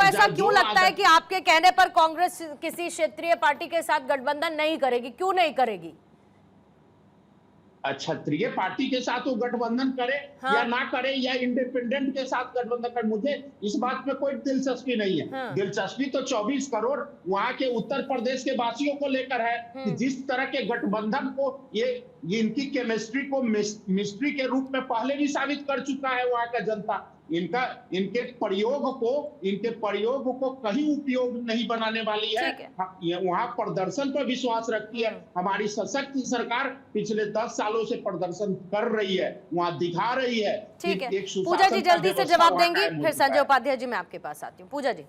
ऐसा क्यों लगता है कि आपके कहने पर कांग्रेस किसी क्षेत्रीय पार्टी के साथ गठबंधन नहीं करेगी? क्यों नहीं करेगी? क्षत्रिय पार्टी के साथ वो गठबंधन करे या ना करे, या इंडिपेंडेंट के साथ गठबंधन करे, मुझे इस बात में कोई दिलचस्पी नहीं है। दिलचस्पी तो 24 करोड़ वहां के उत्तर प्रदेश के वासियों को लेकर है कि जिस तरह के गठबंधन को ये इनकी केमिस्ट्री को मिस्ट्री के रूप में पहले भी साबित कर चुका है वहां का जनता। इनके प्रयोग को कहीं उपयोग नहीं बनाने वाली है। वहां प्रदर्शन पर विश्वास रखती है। हमारी सशक्त सरकार पिछले 10 सालों से प्रदर्शन कर रही है, वहां दिखा रही है। ठीक है, पूजा जी जल्दी से जवाब देंगी, फिर संजय उपाध्याय जी मैं आपके पास आती हूँ। पूजा जी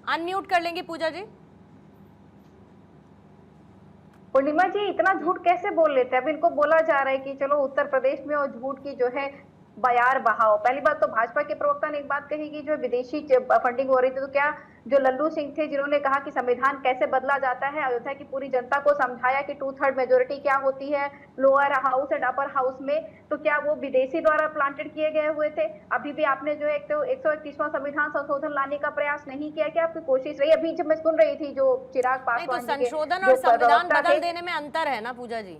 अनम्यूट कर लेंगी। पूजा जी। पूर्णिमा जी इतना झूठ कैसे बोल लेते हैं? अब इनको बोला जा रहा है कि चलो उत्तर प्रदेश में और झूठ की जो है बयार बहाओ। पहली बात तो भाजपा के प्रवक्ता ने एक बात कही कि जो विदेशी फंडिंग हो रही थी, तो क्या जो लल्लू सिंह थे जिन्होंने कहा कि संविधान कैसे बदला जाता है, अयोध्या की पूरी जनता को समझाया कि 2/3 मेजोरिटी क्या होती है lower house and upper house में, तो क्या वो विदेशी द्वारा प्लांटेड किए गए हुए थे? अभी भी आपने जो एक तो 131वां संविधान संशोधन लाने का प्रयास नहीं किया? क्या आपकी कोशिश रही? अभी जब मैं सुन रही थी जो चिराग पासवान, संशोधन और संविधान बदल देने में अंतर है ना पूजा जी।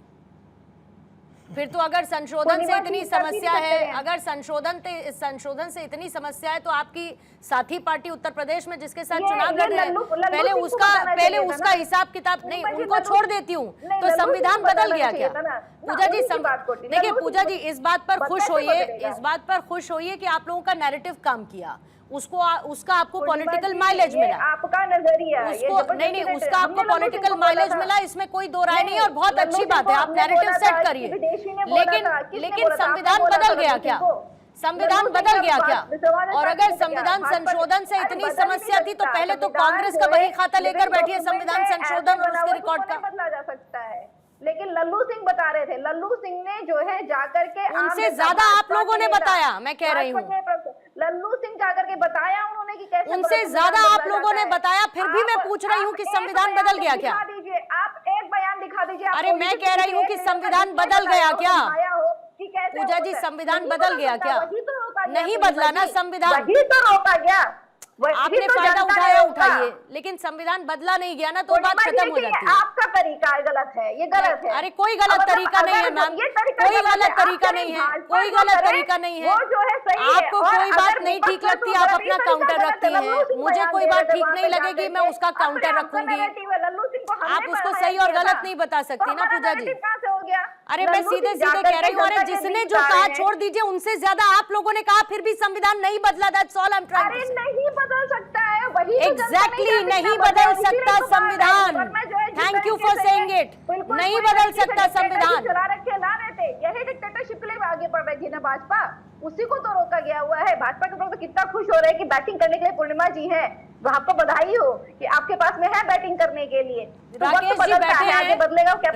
फिर तो अगर संशोधन से इतनी समस्या है, अगर संशोधन से इतनी समस्या है, तो आपकी साथी पार्टी उत्तर प्रदेश में जिसके साथ चुनाव लड़ रहे हैं, पहले उसका हिसाब किताब नहीं, उनको छोड़ देती हूँ, तो संविधान बदल गया क्या? पूजा जी देखिए, पूजा जी इस बात पर खुश होइए कि आप लोगों का नैरेटिव काम किया, उसका आपको पॉलिटिकल माइलेज मिला। आपका नजरिया नहीं, उसका आपको पॉलिटिकल माइलेज मिला, इसमें कोई दो राय नहीं, और बहुत अच्छी बात है, आप नैरेटिव सेट करिए। लेकिन संविधान बदल गया क्या? संविधान बदल गया क्या? और अगर संविधान संशोधन से इतनी समस्या थी, तो पहले तो कांग्रेस का वही खाता लेकर बैठी है संविधान संशोधन और उसके रिकॉर्ड का। बदला जा सकता है, लेकिन लल्लू सिंह बता रहे थे, लल्लू सिंह ने जो है जाकर के उनसे ज्यादा आप लोगों ने बताया, मैं कह रही हूँ लल्लू सिंह जाकर के बताया उन्होंने कि कैसे, उनसे ज्यादा आप लोगों ने बताया, फिर भी मैं पूछ रही हूँ कि संविधान बदल गया क्या? आप एक बयान दिखा दीजिए। अरे मैं कह रही हूँ कि संविधान बदल गया क्या? पूजा जी संविधान बदल गया क्या? नहीं बदला ना संविधान, वही तो रोका गया। आपने फायदा उठाइए, लेकिन संविधान बदला नहीं गया ना, तो बात खत्म हो जाती है। आपका तरीका गलत है, ये गलत है। अरे कोई गलत तरीका नहीं है मैम, कोई गलत तरीका नहीं है, कोई गलत तरीका नहीं है। आपको कोई बात नहीं ठीक लगती, आप अपना काउंटर रखती हैं, मुझे कोई बात ठीक नहीं लगेगी, मैं उसका काउंटर रखूंगी। आप उसको सही और गलत नहीं बता सकती ना पूजा जी। अरे मैं सीधे सीधे कह रही हूँ, अरे जिसने जो कहा छोड़ दीजिए, उनसे ज्यादा आप लोगों ने कहा, फिर भी संविधान नहीं बदला। That's all I am trying to say. नहीं बदल सकता है, वही एग्जैक्टली नहीं बदल सकता संविधान। Thank you for saying it. नहीं बदल सकता संविधान। चला रखे ला रहे थे, यही डिक्टेटरशिप के लिए आगे बढ़ रही थी ना भाजपा, उसी को तो रोका गया हुआ है। भाजपा के लोग तो कितना खुश हो रहे हैं कि बैटिंग करने के लिए पूर्णिमा जी हैं, तो आपको बधाई हो कि आपके पास में है बैटिंग करने के लिए। राकेश जी बैठे हैं,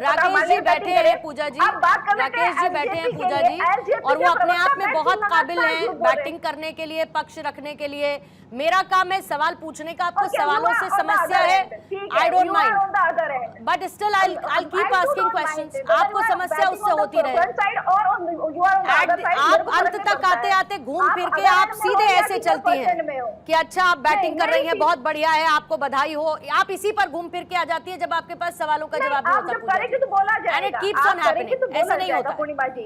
राकेश जी बैठे हैं पूजा जी, राकेश जी बैठे हैं पूजा जी, और वो अपने आप में बहुत काबिल हैं बैटिंग करने के लिए, पक्ष रखने के लिए। मेरा काम है सवाल पूछने का, आपको सवालों से समस्या है, I don't mind, but still I keep asking questions. आपको समस्या उससे होती रहे, आप अंत तक आते आते घूम फिर के आप सीधे ऐसे चलती हैं कि अच्छा आप बैटिंग कर रही हैं, बहुत बढ़िया है, आपको बधाई हो। आप इसी पर घूम फिर के आ जाती है जब आपके पास सवालों का जवाब नहीं होता। And it keeps on happening. ऐसा नहीं होता,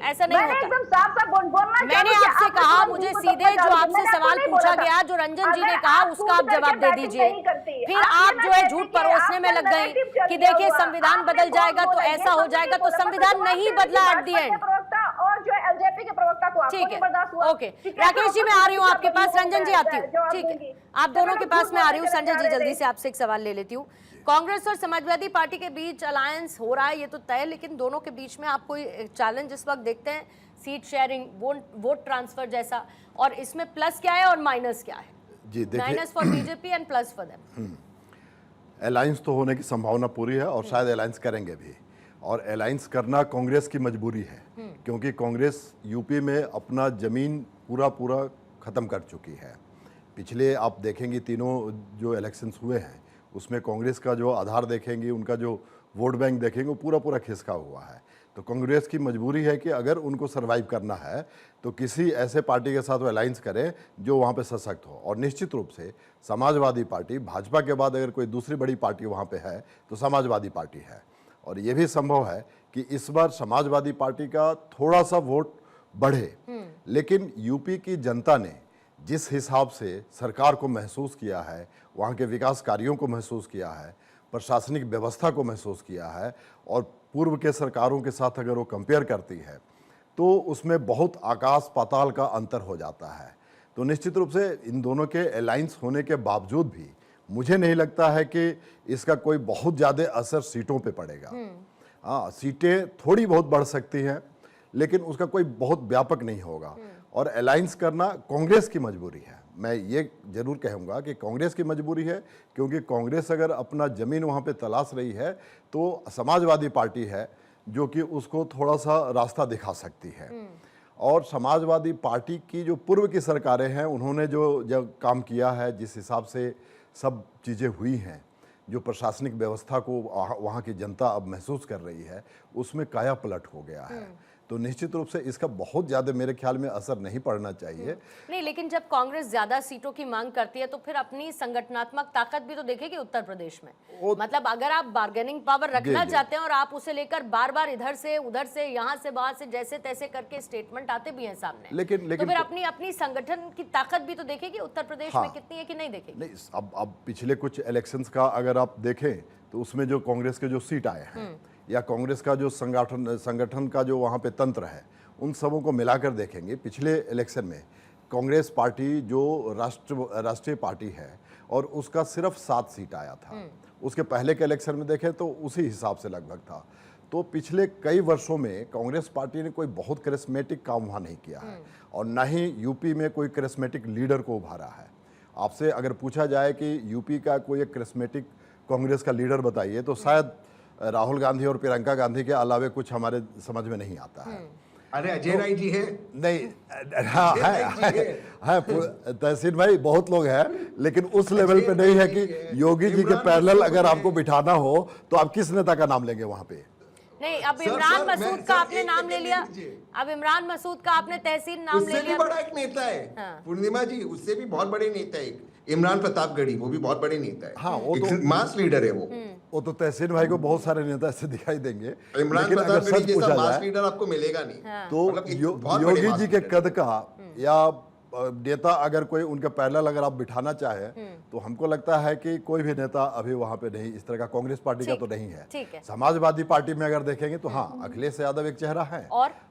ऐसा नहीं होता। मैंने आपसे कहा, मुझे सीधे जो आपसे सवाल पूछा गया, जो रंजन जी ने कहा, उसका आप जवाब दे दीजिए। फिर आप जो है झूठ परोसने में लग गए कि देखिए संविधान बदल जाएगा तो ऐसा हो जाएगा, तो संविधान नहीं बदला एट द एंड। और जो एलजेपी के प्रवक्ता को ठीक है, ओके राकेश जी मैं आ रही हूँ आपके पास, रंजन जी आती हूँ। ठीक है, आप दोनों के पास मैं आ रही हूँ। संजय जी जल्दी से आपसे एक सवाल ले लेती हूँ। कांग्रेस और समाजवादी पार्टी के बीच अलायंस हो रहा है, ये तो तय, लेकिन दोनों के बीच में आप कोई चैलेंज इस वक्त देखते हैं? सीट शेयरिंग, वोट ट्रांसफर जैसा, और इसमें प्लस क्या है और माइनस क्या है? जी देखिए, minus for BJP and plus for them. Alliance तो होने की संभावना पूरी है, और शायद अलायंस करेंगे भी, और अलायंस करना कांग्रेस की मजबूरी है, क्योंकि कांग्रेस यूपी में अपना जमीन पूरा ख़त्म कर चुकी है। पिछले आप देखेंगे तीनों जो इलेक्शंस हुए हैं, उसमें कांग्रेस का जो आधार देखेंगे, उनका जो वोट बैंक देखेंगे, वो पूरा खिसका हुआ है। तो कांग्रेस की मजबूरी है कि अगर उनको सरवाइव करना है तो किसी ऐसे पार्टी के साथ वो अलायंस करें जो वहाँ पे सशक्त हो। और निश्चित रूप से समाजवादी पार्टी, भाजपा के बाद अगर कोई दूसरी बड़ी पार्टी वहाँ पे है तो समाजवादी पार्टी है। और ये भी संभव है कि इस बार समाजवादी पार्टी का थोड़ा सा वोट बढ़े, लेकिन यूपी की जनता ने जिस हिसाब से सरकार को महसूस किया है, वहाँ के विकास कार्यों को महसूस किया है, प्रशासनिक व्यवस्था को महसूस किया है, और पूर्व के सरकारों के साथ अगर वो कंपेयर करती है तो उसमें बहुत आकाश पाताल का अंतर हो जाता है। तो निश्चित रूप से इन दोनों के अलायंस होने के बावजूद भी मुझे नहीं लगता है कि इसका कोई बहुत ज़्यादा असर सीटों पे पड़ेगा। हाँ, सीटें थोड़ी बहुत बढ़ सकती हैं, लेकिन उसका कोई बहुत व्यापक नहीं होगा। और अलायंस करना कांग्रेस की मजबूरी है। मैं ये जरूर कहूँगा कि कांग्रेस की मजबूरी है, क्योंकि कांग्रेस अगर अपना ज़मीन वहाँ पे तलाश रही है तो समाजवादी पार्टी है जो कि उसको थोड़ा सा रास्ता दिखा सकती है। और समाजवादी पार्टी की जो पूर्व की सरकारें हैं, उन्होंने जो काम किया है, जिस हिसाब से सब चीज़ें हुई हैं, जो प्रशासनिक व्यवस्था को वहाँ की जनता अब महसूस कर रही है, उसमें काया पलट हो गया है। तो निश्चित रूप से इसका बहुत ज्यादा मेरे ख्याल में असर नहीं पड़ना चाहिए। नहीं, लेकिन जब कांग्रेस ज्यादा सीटों की मांग करती है तो फिर अपनी संगठनात्मक ताकत भी तो देखेगी उत्तर प्रदेश में। मतलब अगर आप बार्गेनिंग पावर रखना चाहते हैं और आप उसे लेकर बार बार इधर से उधर से, यहाँ से वहां से, जैसे तैसे करके स्टेटमेंट आते भी हैं सामने, लेकिन तो फिर अपनी अपनी संगठन की ताकत भी तो देखेगी उत्तर प्रदेश में कितनी है कि नहीं देखेगी। नहीं, अब पिछले कुछ इलेक्शंस का अगर आप देखें तो उसमें जो कांग्रेस के जो सीट आए हैं या कांग्रेस का जो संगठन का जो वहाँ पे तंत्र है, उन सबों को मिलाकर देखेंगे, पिछले इलेक्शन में कांग्रेस पार्टी जो राष्ट्रीय पार्टी है और उसका सिर्फ 7 सीट आया था। उसके पहले के इलेक्शन में देखें तो उसी हिसाब से लगभग था। तो पिछले कई वर्षों में कांग्रेस पार्टी ने कोई बहुत करिश्मेटिक काम वहाँ नहीं किया है, और न ही यूपी में कोई करिश्मेटिक लीडर को उभारा है। आपसे अगर पूछा जाए कि यूपी का कोई एक करिश्मेटिक कांग्रेस का लीडर बताइए तो शायद राहुल गांधी और प्रियंका गांधी के अलावे कुछ हमारे समझ में नहीं आता है। अरे अजय राय जी है? नहीं, हाँ है तहसीन भाई, बहुत लोग हैं, लेकिन उस लेवल पे नहीं है कि योगी जी के पैरेलल अगर आपको बिठाना हो तो आप किस नेता का नाम लेंगे वहां पे? नहीं, अब इमरान मसूद का आपने नाम ले लिया, अब इमरान मसूद का आपने तहसीन नाम ले लिया। उससे भी बड़ा एक नेता है पूर्णिमा जी, उससे भी बहुत बड़े नेता है इमरान प्रतापगढ़ी, वो भी बहुत बड़े नेता है। हाँ, वो तो मास लीडर है वो तो तहसीन भाई को बहुत सारे नेता ऐसे दिखाई देंगे। इमरान प्रतापगढ़ी जैसा मास लीडर आपको मिलेगा नहीं। तो योगी जी के कद का या नेता अगर कोई उनके पैरेलल अगर आप बिठाना चाहे तो हमको लगता है कि कोई भी नेता अभी वहां पे नहीं, इस तरह का कांग्रेस पार्टी का तो नहीं है। समाजवादी पार्टी में अगर देखेंगे तो हाँ, अखिलेश यादव एक चेहरा है,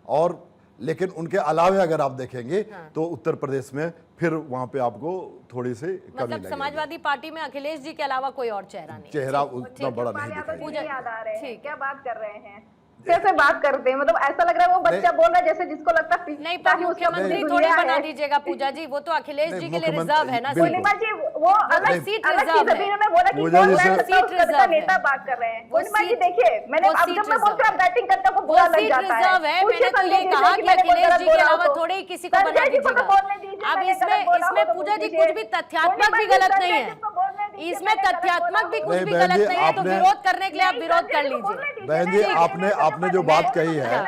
और लेकिन उनके अलावे अगर आप देखेंगे तो उत्तर प्रदेश में फिर वहां पे आपको थोड़ी सी कमी लगेगी। समाजवादी पार्टी में अखिलेश जी के अलावा कोई और चेहरा नहीं, चेहरा उतना बड़ा नहीं दिखाई। याद आ रहे हैं, क्या बात कर रहे हैं, कैसे बात करते हैं, मतलब ऐसा लग रहा है वो बच्चा बोल रहा है जैसे जिसको लगता है नहीं, पर मुख्यमंत्री थोड़ी बना दीजिएगा पूजा जी, वो तो अखिलेश जी के लिए रिजर्व है ना। पूर्णिमा जी वो अलग सीट रिजर्व है। मैं बोला कि सीट रिजर्व नेता बात कर रहे हैं। पूर्णिमा जी देखिए, मैंने अब जब मैं बोलती हूं बैटिंग करता हूं बुरा लग जाता है। मैंने तो ये कहा कि अखिलेश जी के अलावा थोड़े ही किसी को बना दीजिएगा। अब इसमें पूजा जी कुछ भी तथ्यात्मक भी गलत नहीं है, इसमें तथ्यात्मक भी कुछ भी गलत नहीं है, तो विरोध करने के लिए आप विरोध कर लीजिए। बहन जी, आपने जो बात कही है